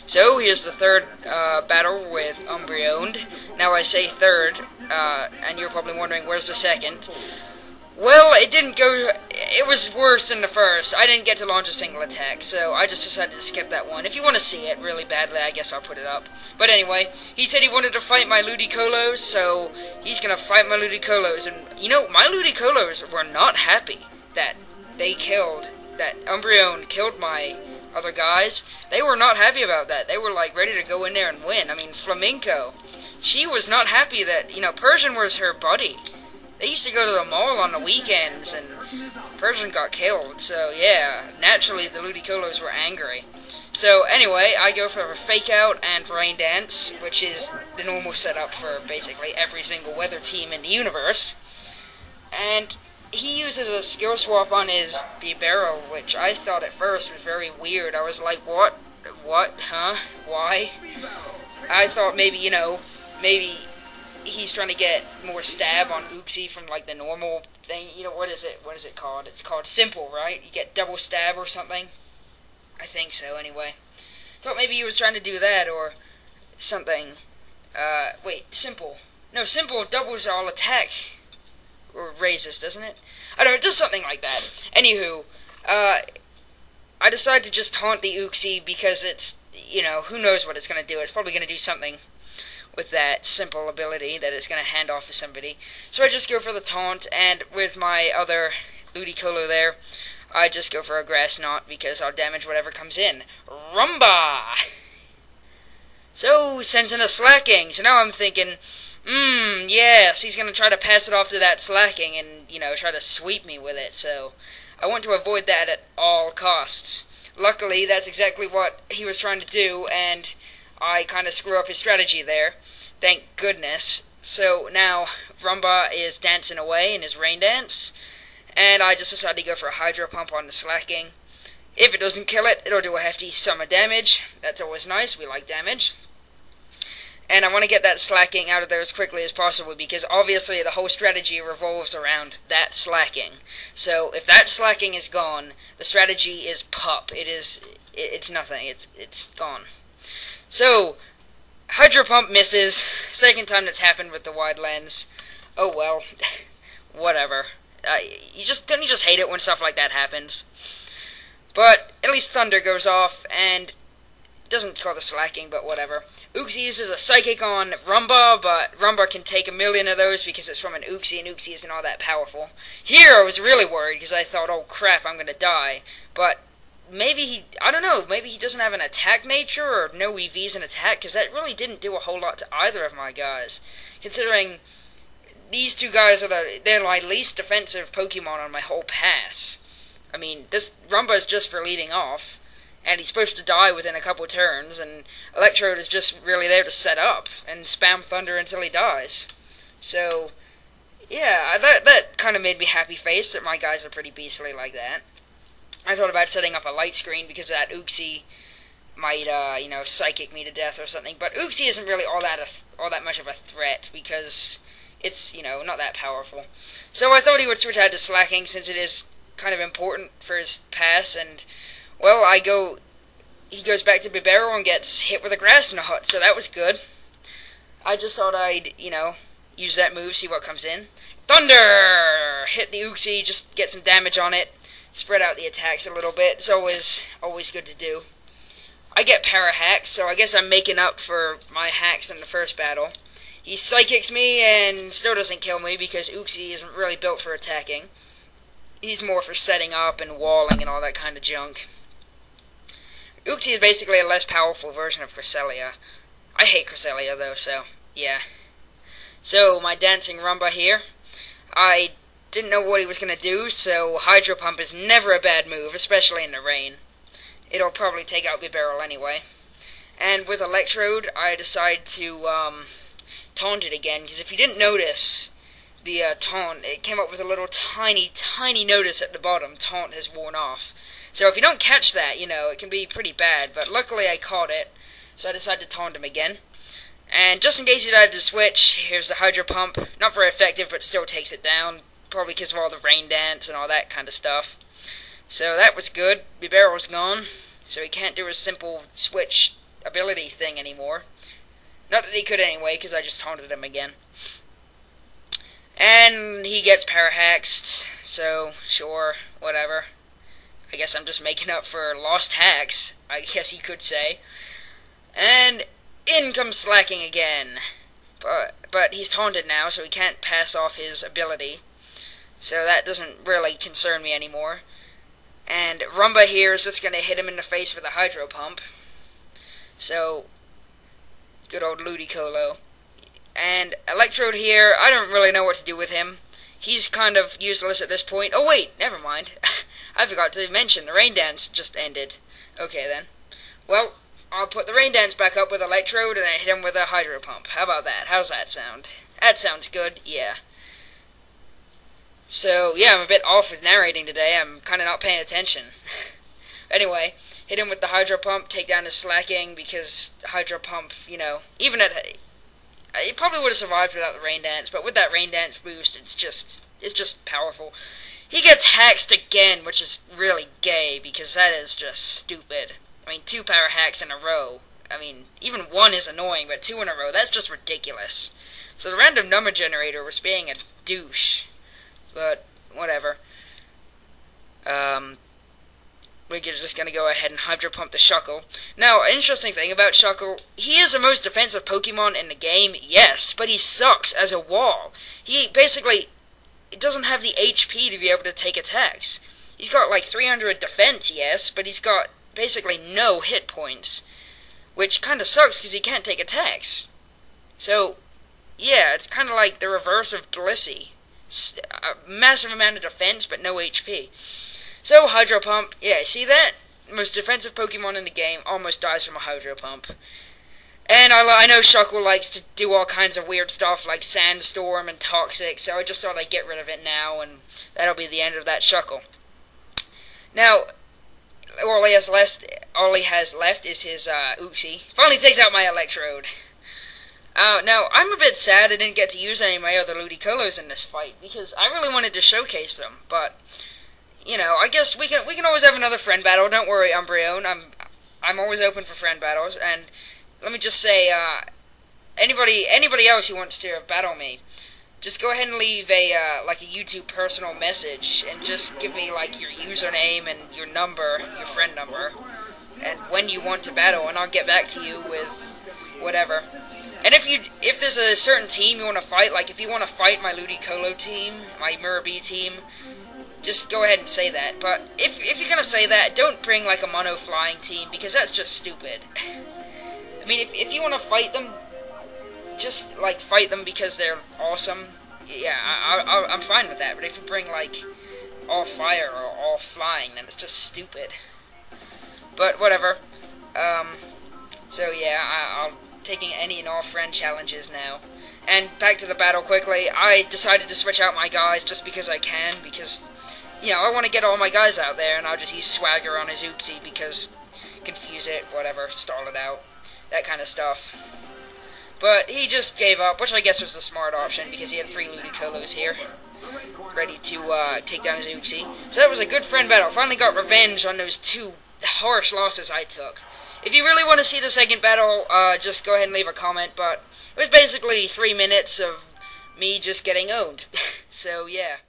So, here's the third battle with Umbre0wn. Now I say third, and you're probably wondering, where's the second? Well, it didn't go... It was worse than the first. I didn't get to launch a single attack, so I just decided to skip that one. If you want to see it really badly, I guess I'll put it up. But anyway, he said he wanted to fight my Luidcolos, so he's gonna fight my Luidcolos. And, you know, my Luidcolos were not happy that they killed... that Umbre0wn killed my other guys. They were not happy about that. They were, like, ready to go in there and win. I mean, Flamenco, she was not happy that, you know, Persian was her buddy. They used to go to the mall on the weekends, and Persian got killed. So, yeah, naturally the Luidcolos were angry. So, anyway, I go for a Fake Out and Rain Dance, which is the normal setup for basically every single weather team in the universe. And he uses a skill swap on his PBR, which I thought at first was very weird. I was like, what? What? Huh? Why? I thought maybe, you know, maybe he's trying to get more stab on Uxie from, like, the normal thing. You know, what is it? What is it called? It's called Simple, right? You get double stab or something? I think so, anyway. Thought maybe he was trying to do that, or something. Wait, Simple. No, Simple doubles all attack. Or raises, doesn't it? I don't know, it does something like that. Anywho, I decided to just taunt the Uxie because it's, you know, who knows what it's going to do. It's probably going to do something with that simple ability that it's going to hand off to somebody. So I just go for the taunt, and with my other Luidicolo there, I just go for a Grass Knot because I'll damage whatever comes in. Rumba! So, sends in a Slacking. So now I'm thinking, yes, he's going to try to pass it off to that Slacking and, you know, try to sweep me with it. So I want to avoid that at all costs. Luckily, that's exactly what he was trying to do, and I kind of screw up his strategy there. Thank goodness. So now Rumba is dancing away in his Rain Dance, and I just decided to go for a Hydro Pump on the Slacking. If it doesn't kill it, it'll do a hefty sum of damage. That's always nice. We like damage. And I want to get that Slacking out of there as quickly as possible, because obviously the whole strategy revolves around that Slacking. So if that Slacking is gone, the strategy is pup. It's nothing. It's gone. So, Hydro Pump misses. Second time that's happened with the wide lens. Oh well. Whatever. Don't you just hate it when stuff like that happens? But at least Thunder goes off, and it doesn't call the Slacking, but whatever. Uxie uses a Psychic on Rumba, but Rumba can take a million of those because it's from an Uxie, and Uxie isn't all that powerful. Here I was really worried because I thought, oh crap, I'm gonna die. But maybe I don't know, maybe he doesn't have an attack nature or no EVs in attack, because that really didn't do a whole lot to either of my guys. Considering these two guys they're my least defensive Pokemon on my whole pass. I mean, this Rumba is just for leading off, and he's supposed to die within a couple turns, and Electrode is just really there to set up and spam Thunder until he dies. So, yeah, that kind of made me happy-faced that my guys are pretty beastly like that. I thought about setting up a light screen because that Uxie might, you know, psychic me to death or something. But Uxie isn't really all that much of a threat because it's, you know, not that powerful. So I thought he would switch out to Slacking since it is kind of important for his pass. And, well, he goes back to PBR and gets hit with a Grass Knot, so that was good. I just thought I'd, you know, use that move, see what comes in. Thunder! Hit the Uxie, just get some damage on it. Spread out the attacks a little bit. It's always good to do. I get Para Hacks, so I guess I'm making up for my hacks in the first battle. He Psychics me and still doesn't kill me because Uxie isn't really built for attacking. He's more for setting up and walling and all that kind of junk. Uxie is basically a less powerful version of Cresselia. I hate Cresselia though, so yeah. So my dancing Rumba here. I didn't know what he was going to do, so Hydro Pump is never a bad move, especially in the rain. It'll probably take out PBR anyway. And with Electrode, I decided to taunt it again, because if you didn't notice, the taunt, it came up with a little tiny notice at the bottom, taunt has worn off. So if you don't catch that, you know, it can be pretty bad, but luckily I caught it, so I decided to taunt him again. And just in case he decided to switch, here's the Hydro Pump. Not very effective, but still takes it down. Probably because of all the Rain Dance and all that kind of stuff. So that was good. PBR was gone, so he can't do a simple switch ability thing anymore. Not that he could anyway, because I just taunted him again. And he gets parahaxed, so sure, whatever. I guess I'm just making up for lost hacks, I guess you could say. And in comes Slacking again. But he's taunted now, so he can't pass off his ability. So that doesn't really concern me anymore. And Rumba here is just going to hit him in the face with a hydro pump. So, good old Luidcolos. And Electrode here, I don't really know what to do with him. He's kind of useless at this point. Oh wait, never mind. I forgot to mention, the rain dance just ended. Okay then. Well, I'll put the rain dance back up with Electrode and then hit him with a hydro pump. How about that? How's that sound? That sounds good, yeah. So, yeah, I'm a bit off with narrating today. I'm kind of not paying attention. Anyway, hit him with the hydro pump, take down his Slacking, because hydro pump, you know, even at... He probably would have survived without the rain dance, but with that rain dance boost, it's just powerful. He gets haxed again, which is really gay, because that is just stupid. I mean, 2 power hacks in a row. I mean, even 1 is annoying, but 2 in a row, that's just ridiculous. So the random number generator was being a douche. But, whatever. We're just gonna go ahead and hydro pump the Shuckle. Now, an interesting thing about Shuckle, he is the most defensive Pokemon in the game, yes, but he sucks as a wall. He basically doesn't have the HP to be able to take attacks. He's got like 300 defense, yes, but he's got basically no hit points, which kind of sucks because he can't take attacks. So, yeah, it's kind of like the reverse of Blissey. A massive amount of defense, but no HP. So, Hydro Pump, yeah, see that? Most defensive Pokemon in the game almost dies from a Hydro Pump. And I know Shuckle likes to do all kinds of weird stuff like Sandstorm and Toxic, so I just thought I'd get rid of it now, and that'll be the end of that Shuckle. Now, all he has left is his Uxie. Finally takes out my Electrode. Now, I'm a bit sad I didn't get to use any of my other Luidcolos in this fight, because I really wanted to showcase them, but, you know, I guess we can always have another friend battle. Don't worry, Umbre0wn. I'm always open for friend battles, and let me just say, anybody else who wants to battle me, just go ahead and leave a YouTube personal message, and just give me, like, your username and your number, your friend number, and when you want to battle, and I'll get back to you with whatever. And if there's a certain team you want to fight, like if you want to fight my Luidcolos team, my Umbre0wn team, just go ahead and say that. But if you're gonna say that, don't bring like a mono flying team, because that's just stupid. I mean, if you want to fight them, just like fight them because they're awesome. Yeah, I'm fine with that. But if you bring like all fire or all flying, then it's just stupid. But whatever. So yeah, I'll taking any and all friend challenges now. And back to the battle quickly, I decided to switch out my guys just because I can, because, you know, I want to get all my guys out there, and I'll just use Swagger on his Uxie, because confuse it, whatever, stall it out, that kind of stuff. But he just gave up, which I guess was the smart option, because he had 3 Luidcolos here, ready to take down his Uxie. So that was a good friend battle. Finally got revenge on those 2 harsh losses I took. If you really want to see the second battle, just go ahead and leave a comment, but it was basically 3 minutes of me just getting owned. So, yeah.